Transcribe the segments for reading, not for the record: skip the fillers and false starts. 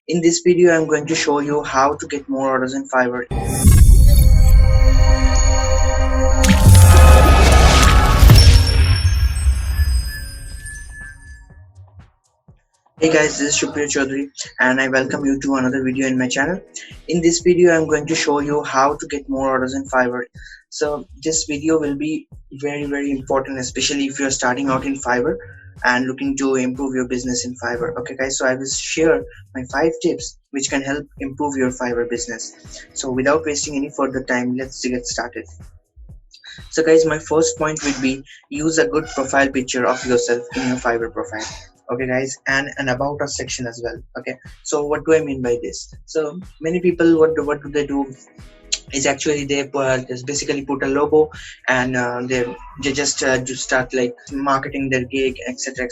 In this video, I'm going to show you how to get more orders in Fiverr. Hey guys, this is Supriyo Choudhury and I welcome you to another video in my channel. In this video, I'm going to show you how to get more orders in Fiverr. So this video will be very important, especially if you're starting out in Fiverr and looking to improve your business in Fiverr. Okay guys, so I will share my 5 tips which can help improve your Fiverr business. So without wasting any further time, let's get started. So guys, my first point would be use a good profile picture of yourself in your Fiverr profile. Okay guys, and an about us section as well. Okay, so what do I mean by this? So many people, what do they do is actually they just basically put a logo and they just start like marketing their gig, etc,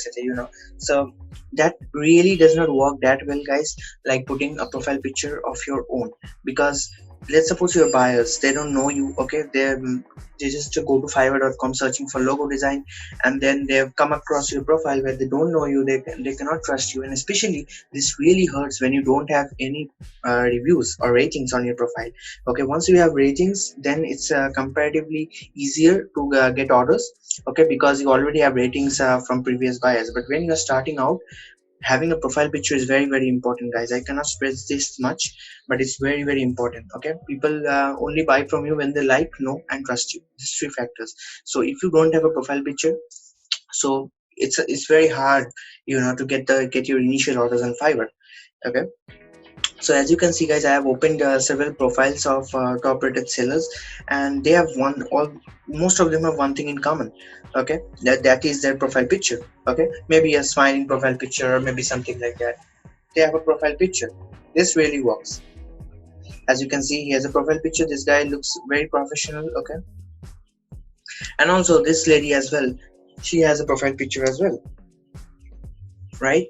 so that really does not work that well guys, like putting a profile picture of your own, because let's suppose your buyers, they don't know you. Okay, they just go to fiverr.com searching for logo design, and then they've come across your profile where they don't know you, they cannot trust you, and especially this really hurts when you don't have any reviews or ratings on your profile. Okay, once you have ratings, then it's comparatively easier to get orders. Okay, because you already have ratings from previous buyers. But when you're starting out, having a profile picture is very important guys. I cannot stress this much, but it's very important. Okay, people only buy from you when they like, know and trust you. These 3 factors. So if you don't have a profile picture, so it's very hard, to get your initial orders on Fiverr. Okay, so as you can see guys, I have opened several profiles of top rated sellers, and they have most of them have one thing in common. Okay, that is their profile picture. Okay, maybe a smiling profile picture or maybe something like that. They have a profile picture. This really works. As you can see, he has a profile picture. This guy looks very professional. Okay, and also this lady as well, she has a profile picture as well, right?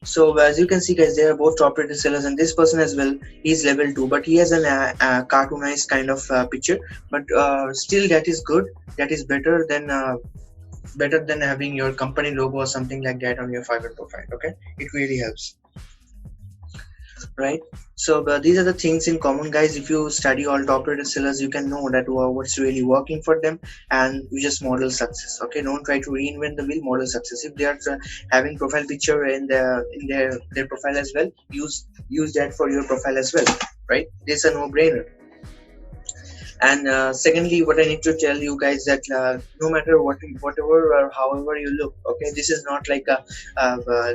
So as you can see guys, they are both top rated sellers, and this person as well, he's level 2, but he has an cartoonized kind of picture, but still that is good. That is better than having your company logo or something like that on your Fiverr profile. Okay, it really helps, right? So these are the things in common guys. If you study all top rated sellers, you can know that what's really working for them, and you just model success. Okay, don't try to reinvent the wheel, model success. If they are having profile picture in their profile as well, use that for your profile as well, right? This is a no-brainer. And secondly, what I need to tell you guys, that no matter whatever or however you look, okay, this is not like a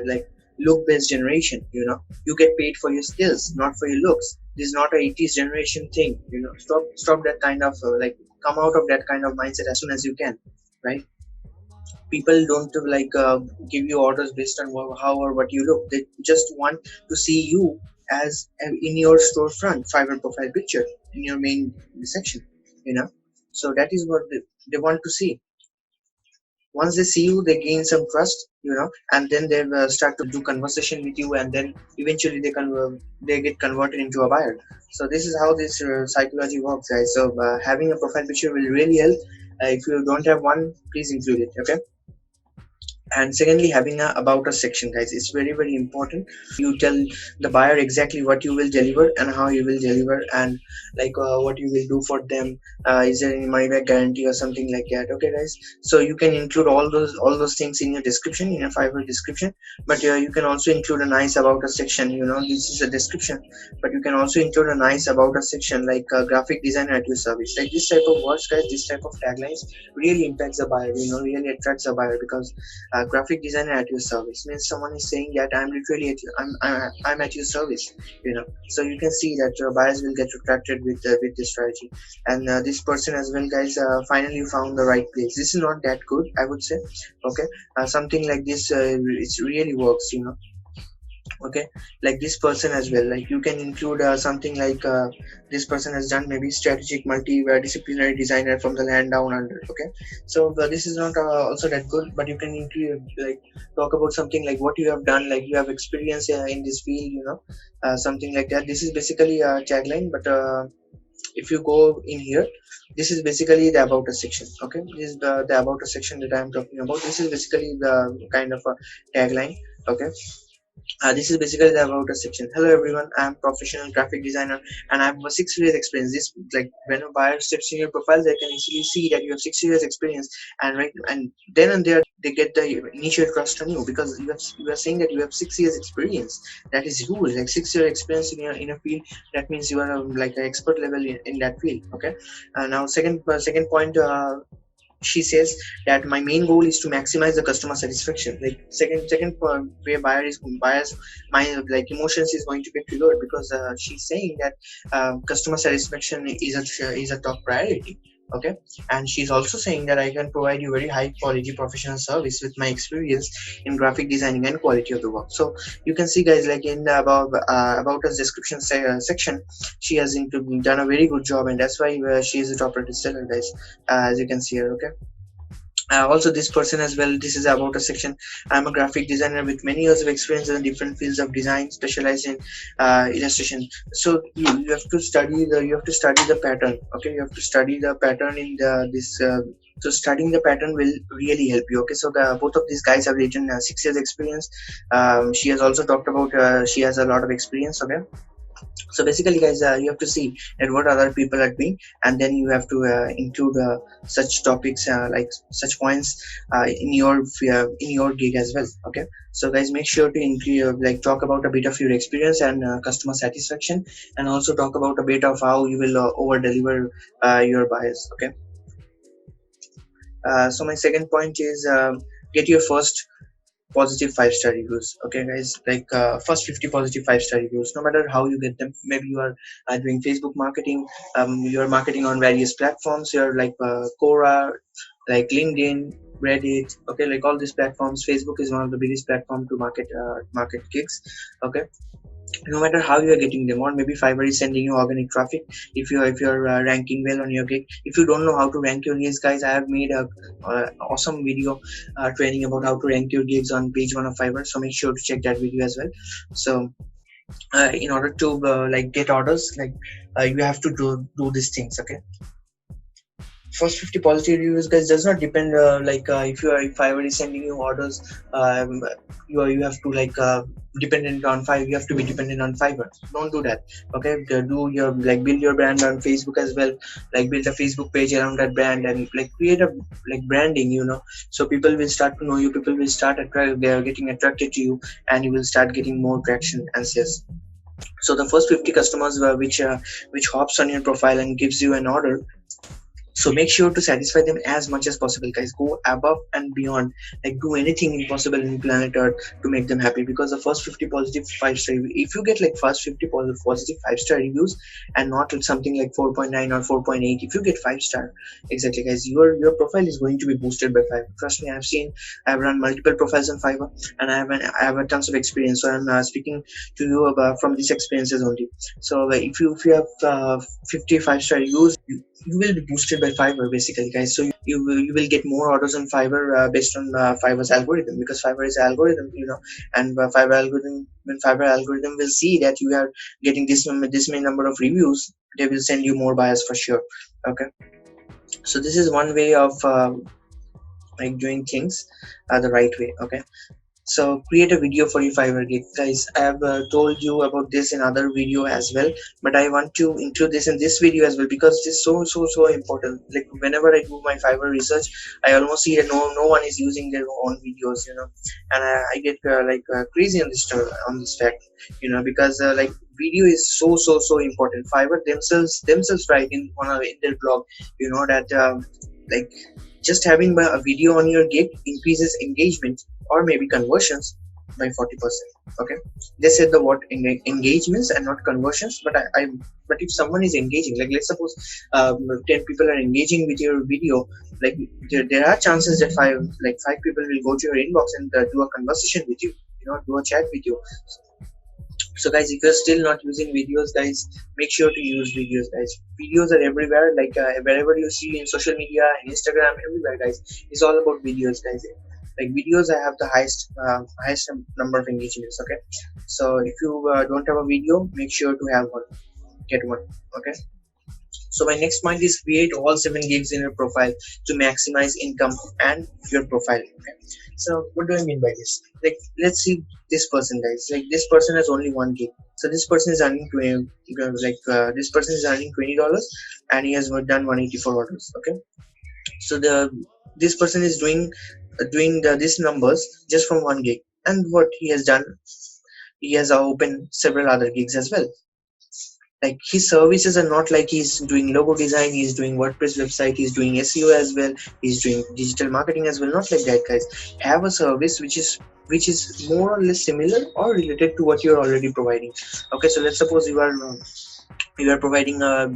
like look based generation. You get paid for your skills, not for your looks. This is not a 80s generation thing. Stop that kind of come out of that kind of mindset as soon as you can, right? People don't give you orders based on how or what you look. They just want to see you as in your storefront Fiverr profile picture in your main section. So that is what they want to see. Once they see you, they gain some trust, and then they start to do conversation with you, and then eventually they get converted into a buyer. So this is how this psychology works guys. So having a profile picture will really help. If you don't have one, please include it. Okay, and secondly, having a about us section guys, it's very important. You tell the buyer exactly what you will deliver and how you will deliver, and what you will do for them. Is there any money back guarantee or something like that? Okay guys, so you can include all those things in your description, in your Fiverr description. But you can also include a nice about us section. This is a description, but you can also include a nice about us section, like graphic designer at your service. Like this type of words guys, this type of taglines really impacts the buyer, really attracts the buyer, because graphic designer at your service means someone is saying that I'm literally I'm at your service. So you can see that your buyers will get attracted with this strategy. And this person as well guys, finally found the right place. This is not that good, I would say. Okay, something like this, it really works. Okay, like this person as well, like you can include something like this person has done maybe strategic multi-disciplinary designer from the land down under. Okay, so this is not also that good, but you can include, like, talk about something like what you have done, like you have experience in this field, something like that. This is basically a tagline, but if you go in here, this is basically the about us section. Okay, this is the about us section that I'm talking about. This is basically the kind of a tagline. Okay, This is basically the about us section. Hello everyone, I'm professional graphic designer and I have a 6 years experience. This, like, when a buyer steps in your profile, they can easily see that you have 6 years experience, and right, and then and there they get the initial trust on you because you are saying that you have 6 years experience. That is huge. Like 6 year experience in a field, that means you are like an expert level in that field. Okay. Now second point, she says that my main goal is to maximize the customer satisfaction. Like second point where buyers my like emotions is going to get triggered because she's saying that customer satisfaction is a top priority. Okay. And she's also saying that I can provide you very high quality professional service with my experience in graphic designing and quality of the work. So you can see, guys, like in the about us description section, she has done a very good job, and that's why she is a top rated seller, guys, as you can see here. Okay. Also this person as well, this is about a section. I'm a graphic designer with many years of experience in different fields of design, specialized in illustration. So you have to study the pattern. Okay, you have to study the pattern in this so studying the pattern will really help you. Okay, so both of these guys have written 6 years experience. She has also talked about she has a lot of experience. Okay. So basically, guys, you have to see at what other people are doing, and then you have to include such topics, like such points in your gig as well. Okay. So guys, make sure to include like talk about a bit of your experience and customer satisfaction, and also talk about a bit of how you will over deliver your buyers. Okay. So my second point is get your first positive 5-star reviews. Okay, guys, like first 50 positive 5-star reviews, no matter how you get them. Maybe you are doing Facebook marketing, you're marketing on various platforms, you're like Quora, like LinkedIn, Reddit. Okay, like all these platforms. Facebook is one of the biggest platform to market gigs. Okay. No matter how you are getting them, or maybe Fiverr is sending you organic traffic. If you're ranking well on your gig. If you don't know how to rank your gigs, guys, I have made a awesome video training about how to rank your gigs on page 1 of Fiverr, so make sure to check that video as well. So in order to like get orders, like you have to do these things. Okay. First 50 positive reviews, guys, does not depend if Fiverr is sending you orders, you have to like dependent on Fiverr. You have to be dependent on Fiverr. Don't do that. Okay. Do your like build your brand on Facebook as well. Like build a Facebook page around that brand, and like create a like branding, so people will start to know you. People will start they are getting attracted to you, and you will start getting more traction and sales. So the first 50 customers which hops on your profile and gives you an order, so make sure to satisfy them as much as possible, guys. Go above and beyond. Like do anything impossible in planet Earth to make them happy. Because the first 50 positive 5-star, if you get like first 50 positive 5-star reviews and not something like 4.9 or 4.8, if you get 5-star, exactly, guys, your profile is going to be boosted by 5. Trust me, I've run multiple profiles on Fiverr, and I have a tons of experience. So I'm speaking to you about from these experiences only. So if you have 55-star reviews, you will be boosted by Fiverr, basically, guys. So you will get more orders on Fiverr based on Fiverr's algorithm, because Fiverr is an algorithm, and when Fiverr algorithm will see that you are getting this many number of reviews, they will send you more buyers for sure. Okay. So this is one way of like doing things the right way. Okay. So create a video for your Fiverr gig, guys. I have told you about this in other video as well, but I want to include this in this video as well because it is so important. Like whenever I do my Fiverr research, I almost see that no one is using their own videos, and I get crazy on this fact, because like video is so important. Fiverr themselves write in their blog, that like just having a video on your gig increases engagement or maybe conversions by 40%. Okay, they said the word engagements and not conversions, but if someone is engaging, like let's suppose 10 people are engaging with your video, like there are chances that five people will go to your inbox and do a conversation with you, do a chat with you. So guys, if you're still not using videos, guys, make sure to use videos, guys. Videos are everywhere, like wherever you see in social media and Instagram, everywhere, guys. It's all about videos, guys. Like videos, I have the highest number of engagements. Okay, so if you don't have a video, make sure to have one, get one. Okay, So my next point is create all 7 gigs in your profile to maximize income and your profile. Okay, so what do I mean by this? Like, let's see this person, guys. Like, this person has only 1 gig, so this person is earning 20, this person is earning $20, and he has done 184 orders. Okay, so this person is doing these numbers just from 1 gig, and what he has done, he has opened several other gigs as well. Like, his services are not like he's doing logo design, he's doing WordPress website, he's doing SEO as well, he's doing digital marketing as well. Not like that, guys. Have a service which is more or less similar or related to what you're already providing. Okay, so let's suppose you are providing a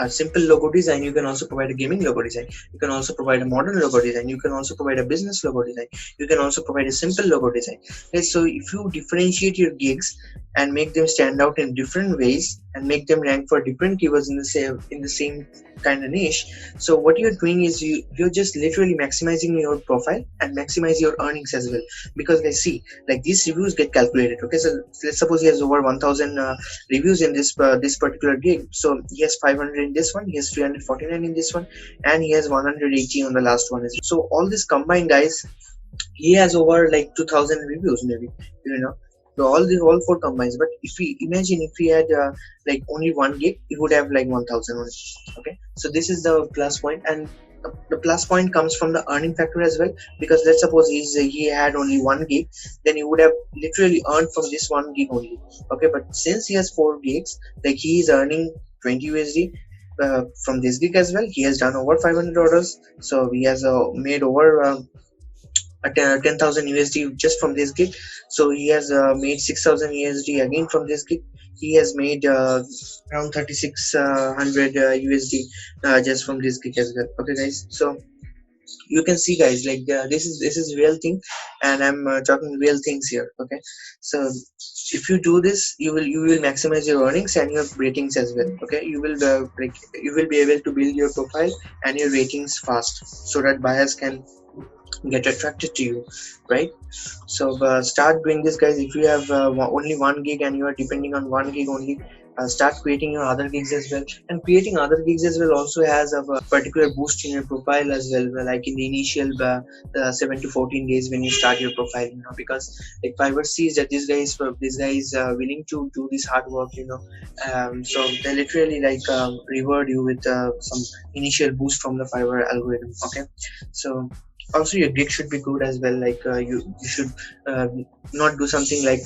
simple logo design. You can also provide a gaming logo design, you can also provide a modern logo design, you can also provide a business logo design, you can also provide a simple logo design. Okay, so if you differentiate your gigs and make them stand out in different ways and make them rank for different keywords in the same kind of niche, so what you're doing is you're just literally maximizing your profile and maximize your earnings as well. Because guys, see, like, these reviews get calculated. Okay, so let's suppose he has over 1000 reviews in this particular gig. So he has 500 in this one, he has 349 in this one, and he has 180 on the last one as well. So all this combined, guys, he has over like 2000 reviews maybe, you know. So all four combines. But if we imagine, if he had like only 1 gig, he would have like 1000 only. Okay, so this is the plus point, and the plus point comes from the earning factor as well. Because let's suppose he had only 1 gig, then he would have literally earned from this 1 gig only. Okay, but since he has 4 gigs, like, he is earning 20 USD from this gig as well. He has done over 500 orders, so he has made over 10,000 USD just from this gig. So he has made 6,000 USD again from this gig. He has made around 3600 USD just from this gig as well. Okay, guys, so you can see, guys, like, this is real thing, and I'm talking real things here. Okay, so if you do this, you will maximize your earnings and your ratings as well. Okay, you will be able to build your profile and your ratings fast, so that buyers can get attracted to you, right? So start doing this, guys. If you have only 1 gig and you are depending on 1 gig only, start creating your other gigs as well. And creating other gigs as well also has a particular boost in your profile as well, like in the initial 7 to 14 days when you start your profile, because like Fiverr sees that this guy is willing to do this hard work, so they literally like reward you with some initial boost from the Fiverr algorithm. Okay, so also your gig should be good as well. Like, you should not do something like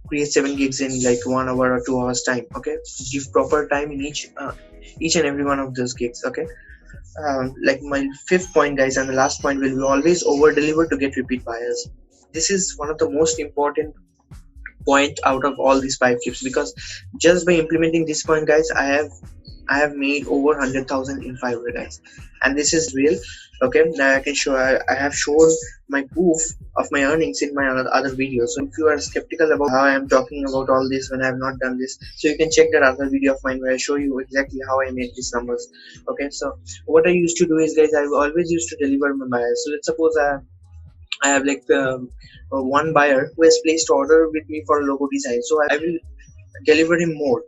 create 7 gigs in like 1 hour or 2 hours time. Okay, give proper time in each and every one of those gigs. Okay, like my fifth point, guys, and the last point, will be always over deliver to get repeat buyers. This is one of the most important point out of all these 5 tips, because just by implementing this point, guys, I have made over 100,000 in Fiverr, guys, and this is real. Okay, now I can show. I have shown my proof of my earnings in my other videos. So if you are skeptical about how I am talking about all this when I have not done this, so you can check that other video of mine where I show you exactly how I made these numbers. Okay, so what I used to do is, guys, I always used to deliver my buyers. So let's suppose I have like one buyer who has placed order with me for a logo design. So I will deliver him more,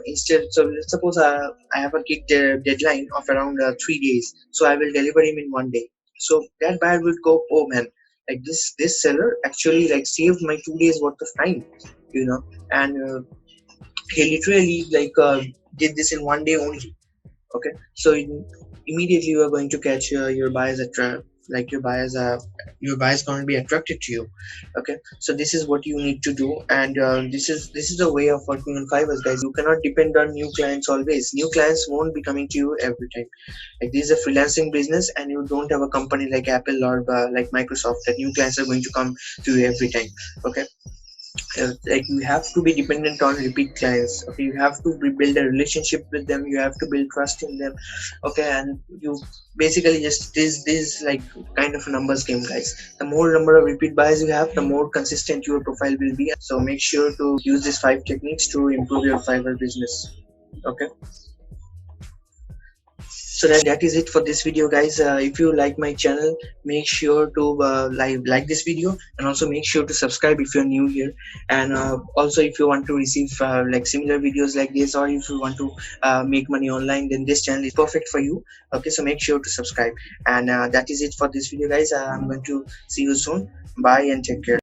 instead. So let's suppose I have a gig deadline of around 3 days, so I will deliver him in 1 day. So that buyer will go, oh man, like this seller actually like saved my 2 days worth of time, and he literally like did this in 1 day only. Okay, so immediately you are going to catch your buyers like your buyers going to be attracted to you. Okay, so this is what you need to do, and this is the way of working on Fiverr, guys. You cannot depend on new clients always. New clients won't be coming to you every time. Like, this is a freelancing business, and you don't have a company like Apple or like Microsoft that new clients are going to come to you every time. Okay, like, you have to be dependent on repeat clients. Okay, you have to build a relationship with them, you have to build trust in them. Okay, and you basically just this like kind of a numbers game, guys. The more number of repeat buyers you have, the more consistent your profile will be. So make sure to use these 5 techniques to improve your Fiverr business. Okay, So that is it for this video, guys. If you like my channel, make sure to like this video, and also make sure to subscribe if you're new here. And also, if you want to receive like similar videos like this, or if you want to make money online, then this channel is perfect for you. Okay, so make sure to subscribe. And that is it for this video, guys. I'm going to see you soon. Bye and take care.